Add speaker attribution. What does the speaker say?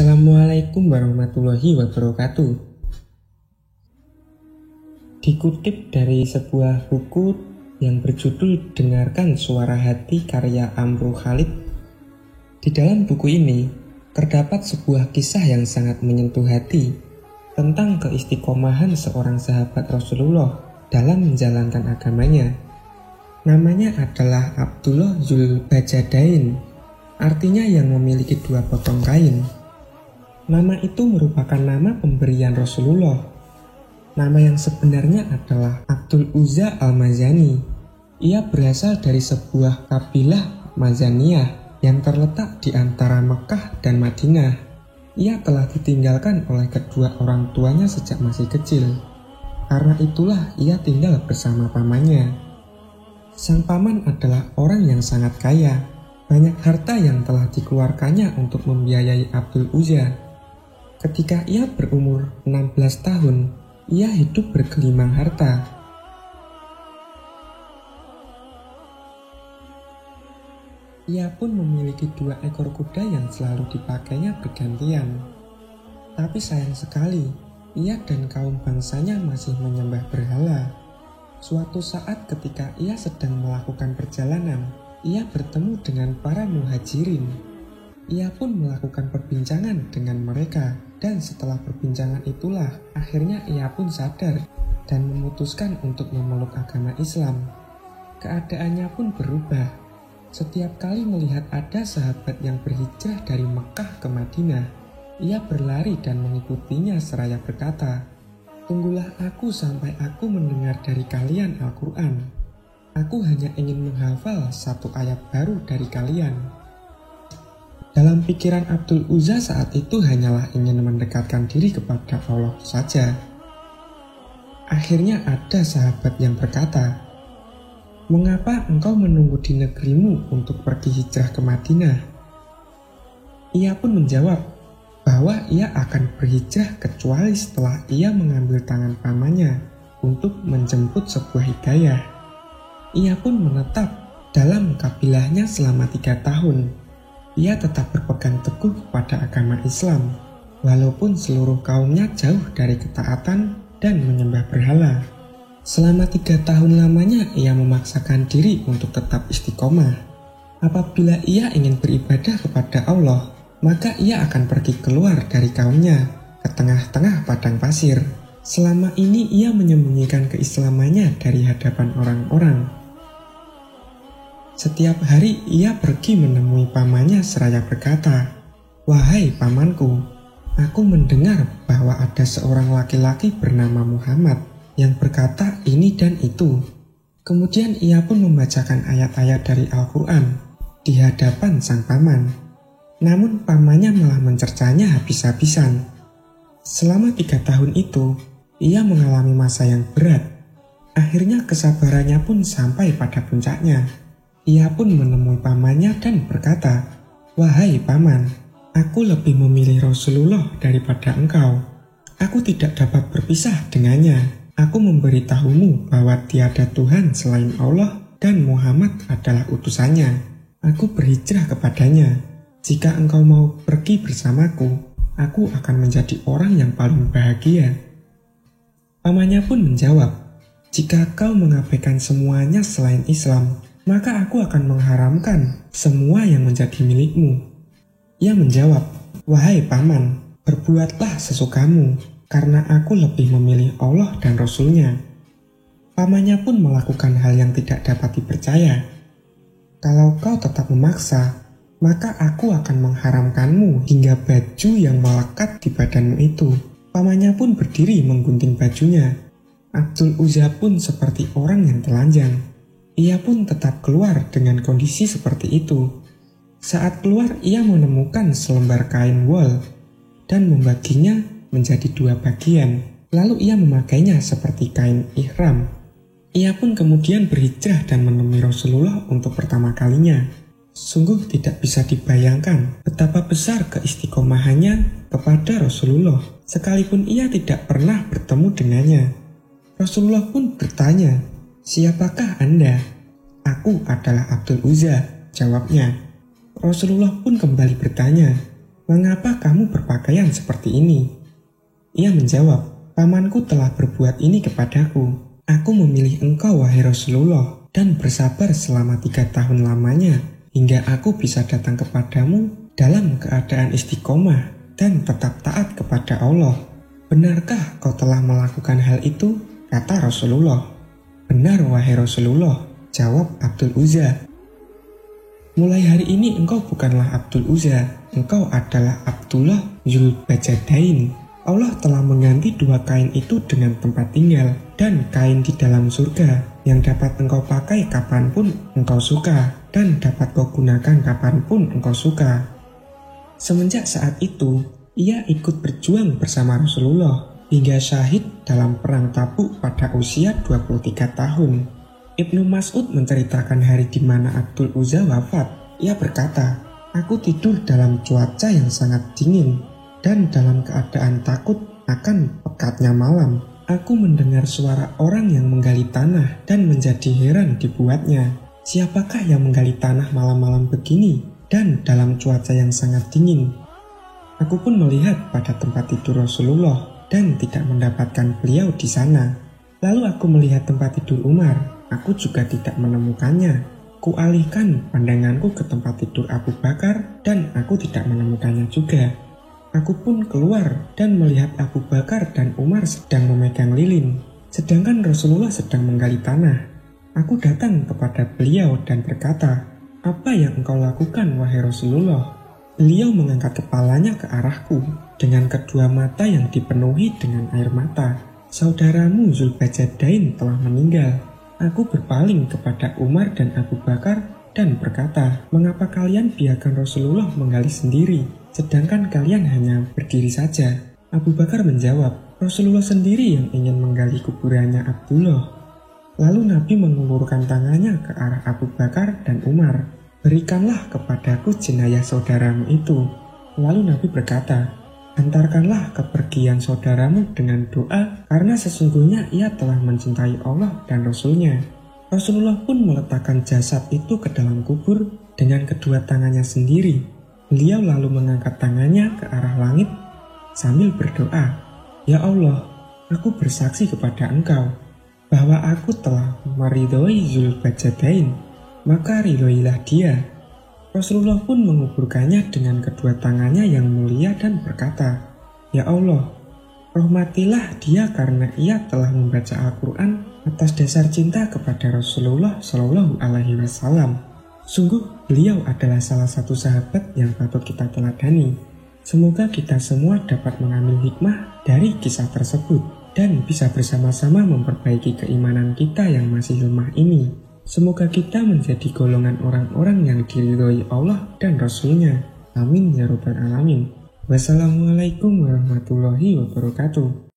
Speaker 1: Assalamualaikum warahmatullahi wabarakatuh. Dikutip dari sebuah buku yang berjudul Dengarkan Suara Hati karya Amru Khalid. Di dalam buku ini terdapat sebuah kisah yang sangat menyentuh hati tentang keistiqomahan seorang sahabat Rasulullah dalam menjalankan agamanya. Namanya adalah Abdullah Zulbajadain, artinya yang memiliki 2 potong kain. Nama itu merupakan nama pemberian Rasulullah. Nama yang sebenarnya adalah Abdul Uzza al-Mazani. Ia berasal dari sebuah kabilah Mazaniyah yang terletak di antara Mekah dan Madinah. Ia telah ditinggalkan oleh kedua orang tuanya sejak masih kecil. Karena itulah ia tinggal bersama pamannya. Sang paman adalah orang yang sangat kaya. Banyak harta yang telah dikeluarkannya untuk membiayai Abdul Uzza. Ketika ia berumur 16 tahun, ia hidup bergelimang harta. Ia pun memiliki 2 ekor kuda yang selalu dipakainya bergantian. Tapi sayang sekali, ia dan kaum bangsanya masih menyembah berhala. Suatu saat ketika ia sedang melakukan perjalanan, ia bertemu dengan para muhajirin. Ia pun melakukan perbincangan dengan mereka, dan setelah perbincangan itulah akhirnya ia pun sadar dan memutuskan untuk memeluk agama Islam. Keadaannya pun berubah. Setiap kali melihat ada sahabat yang berhijrah dari Mekah ke Madinah, ia berlari dan mengikutinya seraya berkata, "Tunggulah aku sampai aku mendengar dari kalian Al-Quran. Aku hanya ingin menghafal 1 ayat baru dari kalian." Dalam pikiran Abdul Uzza saat itu hanyalah ingin mendekatkan diri kepada Allah saja. Akhirnya ada sahabat yang berkata, "Mengapa engkau menunggu di negerimu untuk pergi hijrah ke Madinah?" Ia pun menjawab bahwa ia akan berhijrah kecuali setelah ia mengambil tangan pamannya untuk menjemput sebuah hidayah. Ia pun menetap dalam kabilahnya selama 3 tahun. Ia tetap berpegang teguh kepada agama Islam, walaupun seluruh kaumnya jauh dari ketaatan dan menyembah berhala. Selama 3 tahun lamanya ia memaksakan diri untuk tetap istiqomah. Apabila ia ingin beribadah kepada Allah, maka ia akan pergi keluar dari kaumnya ke tengah-tengah padang pasir. Selama ini ia menyembunyikan keislamannya dari hadapan orang-orang. Setiap hari ia pergi menemui pamannya seraya berkata, "Wahai pamanku, aku mendengar bahwa ada seorang laki-laki bernama Muhammad yang berkata ini dan itu." Kemudian ia pun membacakan ayat-ayat dari Al-Quran di hadapan sang paman. Namun pamannya malah mencercanya habis-habisan. Selama 3 tahun itu, ia mengalami masa yang berat. Akhirnya kesabarannya pun sampai pada puncaknya. Ia pun menemui pamannya dan berkata, "Wahai paman, aku lebih memilih Rasulullah daripada engkau. Aku tidak dapat berpisah dengannya. Aku memberitahumu bahwa tiada Tuhan selain Allah dan Muhammad adalah utusannya. Aku berhijrah kepadanya. Jika engkau mau pergi bersamaku, aku akan menjadi orang yang paling bahagia." Pamannya pun menjawab, "Jika kau mengabaikan semuanya selain Islam, maka aku akan mengharamkan semua yang menjadi milikmu." Ia menjawab, "Wahai paman, berbuatlah sesukamu, karena aku lebih memilih Allah dan Rasulnya." Pamannya pun melakukan hal yang tidak dapat dipercaya. "Kalau kau tetap memaksa, maka aku akan mengharamkanmu hingga baju yang melekat di badanmu itu." Pamannya pun berdiri menggunting bajunya. Abdul Uzza pun seperti orang yang telanjang. Ia pun tetap keluar dengan kondisi seperti itu. Saat keluar, ia menemukan selembar kain wol dan membaginya menjadi 2 bagian. Lalu ia memakainya seperti kain ihram. Ia pun kemudian berhijrah dan menemui Rasulullah untuk pertama kalinya. Sungguh tidak bisa dibayangkan betapa besar keistiqomahannya kepada Rasulullah, sekalipun ia tidak pernah bertemu dengannya. Rasulullah pun bertanya, "Siapakah Anda?" "Aku adalah Abdul Uzza," jawabnya. Rasulullah pun kembali bertanya, "Mengapa kamu berpakaian seperti ini?" Ia menjawab, "Pamanku telah berbuat ini kepadaku. Aku memilih engkau, wahai Rasulullah, dan bersabar selama 3 tahun lamanya, hingga aku bisa datang kepadamu dalam keadaan istiqomah dan tetap taat kepada Allah. Benarkah kau telah melakukan hal itu?" kata Rasulullah. "Benar, wahai Rasulullah," jawab Abdul Uzza. "Mulai hari ini engkau bukanlah Abdul Uzza, engkau adalah Abdullah Dzulbajadain. Allah telah mengganti 2 kain itu dengan tempat tinggal dan kain di dalam surga yang dapat engkau pakai kapanpun engkau suka dan dapat kau gunakan kapanpun engkau suka." Semenjak saat itu, ia ikut berjuang bersama Rasulullah hingga syahid dalam perang Tabuk pada usia 23 tahun. Ibnu Mas'ud menceritakan hari di mana Abdul Uzza wafat. Ia berkata, "Aku tidur dalam cuaca yang sangat dingin dan dalam keadaan takut akan pekatnya malam. Aku mendengar suara orang yang menggali tanah dan menjadi heran dibuatnya. Siapakah yang menggali tanah malam-malam begini dan dalam cuaca yang sangat dingin? Aku pun melihat pada tempat tidur Rasulullah dan tidak mendapatkan beliau di sana. Lalu aku melihat tempat tidur Umar. Aku juga tidak menemukannya. Kualihkan pandanganku ke tempat tidur Abu Bakar dan aku tidak menemukannya juga. Aku pun keluar dan melihat Abu Bakar dan Umar sedang memegang lilin, sedangkan Rasulullah sedang menggali tanah. Aku datang kepada beliau dan berkata, 'Apa yang engkau lakukan, wahai Rasulullah?' Beliau mengangkat kepalanya ke arahku dengan kedua mata yang dipenuhi dengan air mata. 'Saudaramu Dzulbajadain telah meninggal.' Aku berpaling kepada Umar dan Abu Bakar dan berkata, 'Mengapa kalian biarkan Rasulullah menggali sendiri, sedangkan kalian hanya berdiri saja?' Abu Bakar menjawab, 'Rasulullah sendiri yang ingin menggali kuburannya Abdullah.' Lalu Nabi mengulurkan tangannya ke arah Abu Bakar dan Umar. 'Berikanlah kepadaku jenayah saudaramu itu.' Lalu Nabi berkata, 'Antarkanlah kepergian saudaramu dengan doa, karena sesungguhnya ia telah mencintai Allah dan Rasulnya.' Rasulullah pun meletakkan jasad itu ke dalam kubur dengan kedua tangannya sendiri. Beliau lalu mengangkat tangannya ke arah langit sambil berdoa, 'Ya Allah, aku bersaksi kepada Engkau bahwa aku telah meridhoi Dzulbajadain, maka ridhoilah dia.' Rasulullah pun menguburkannya dengan kedua tangannya yang mulia dan berkata, 'Ya Allah, rahmatilah dia karena ia telah membaca Al-Quran atas dasar cinta kepada Rasulullah Shallallahu Alaihi Wasallam. Sungguh beliau adalah salah satu sahabat yang patut kita teladani.' Semoga kita semua dapat mengambil hikmah dari kisah tersebut dan bisa bersama-sama memperbaiki keimanan kita yang masih lemah ini. Semoga kita menjadi golongan orang-orang yang diridhoi Allah dan Rasul-Nya. Amin ya rabbal alamin. Wassalamualaikum warahmatullahi wabarakatuh.